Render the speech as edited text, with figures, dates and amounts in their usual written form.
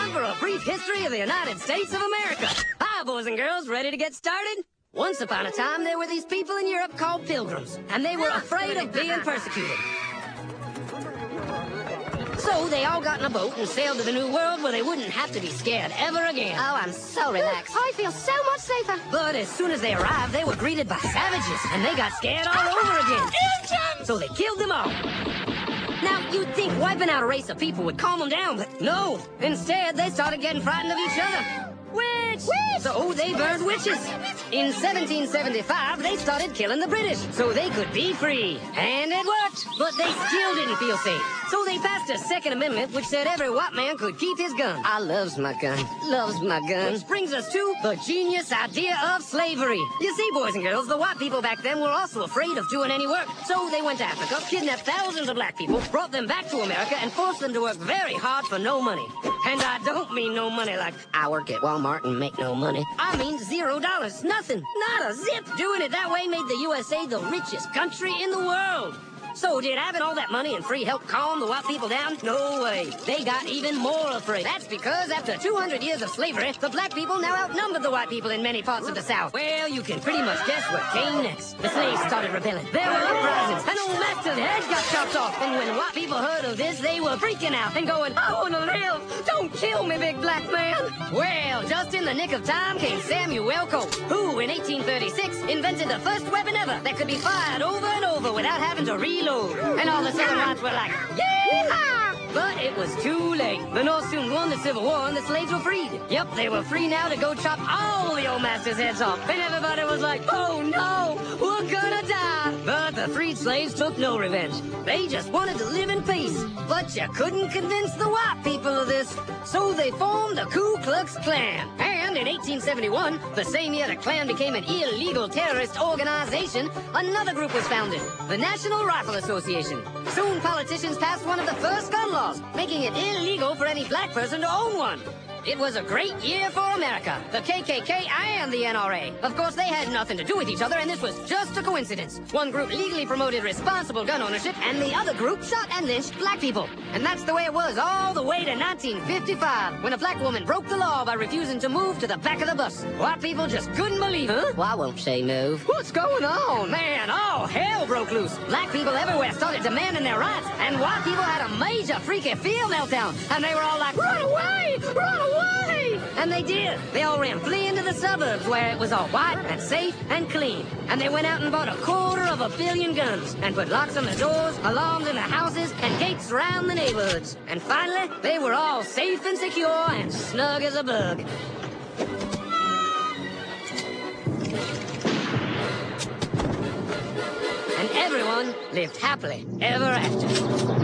time for a brief history of the United States of America. Hi, boys and girls, ready to get started? Once upon a time, there were these people in Europe called pilgrims, and they were afraid of being persecuted. So they all got in a boat and sailed to the New World where they wouldn't have to be scared ever again. Oh, I'm so relaxed. I feel so much safer. But as soon as they arrived, they were greeted by savages, and they got scared all over again. Indians! So they killed them all. Now, you'd think wiping out a race of people would calm them down, but no. Instead, they started getting frightened of each other. Witch! So they burned witches. In 1775, they started killing the British so they could be free. And it worked, but they still didn't feel safe. So they passed a Second Amendment which said every white man could keep his gun. I loves my gun. Loves my gun. Which brings us to the genius idea of slavery. You see, boys and girls, the white people back then were also afraid of doing any work. So they went to Africa, kidnapped thousands of black people, brought them back to America, and forced them to work very hard for no money. And I don't mean no money like I work at Walmart and make no money. I mean $0. Nothing. Not a zip. Doing it that way made the USA the richest country in the world. So did having all that money and free help calm the white people down? No way. They got even more afraid. That's because after 200 years of slavery, the black people now outnumbered the white people in many parts of the South. Well, you can pretty much guess what came next. The slaves started rebelling. There were uprisings, and old master's head got chopped off. And when white people heard of this, they were freaking out and going, I want to live. Don't kill me, big black man. Well, just in the nick of time came Samuel Colt, who in 1836 invented the first weapon ever that could be fired over and over without having to reload. And all the Southern whites were like, yeah! But it was too late. The North soon won the Civil War and the slaves were freed. Yep, they were free now to go chop all the old masters' heads off. And everybody was like, oh no, we're gonna die. But the freed slaves took no revenge. They just wanted to live in peace. But you couldn't convince the white people of this. So they formed the Ku Klux Klan. And in 1871, the same year the Klan became an illegal terrorist organization, another group was founded, the National Rifle Association. Soon politicians passed one of the first gun laws, making it illegal for any black person to own one. It was a great year for America, the KKK and the NRA. Of course, they had nothing to do with each other, and this was just a coincidence. One group legally promoted responsible gun ownership, and the other group shot and lynched black people. And that's the way it was all the way to 1955, when a black woman broke the law by refusing to move to the back of the bus. White people just couldn't believe it. Huh? Why won't she move? What's going on? Man, all hell broke loose. Black people everywhere started demanding their rights, and white people had a major freaky fear meltdown, and they were all like, run away! Run away! And they did. They all ran fleeing to the suburbs where it was all white and safe and clean. And they went out and bought 250 million guns and put locks on the doors, alarms in the houses, and gates around the neighborhoods. And finally, they were all safe and secure and snug as a bug. And everyone lived happily ever after.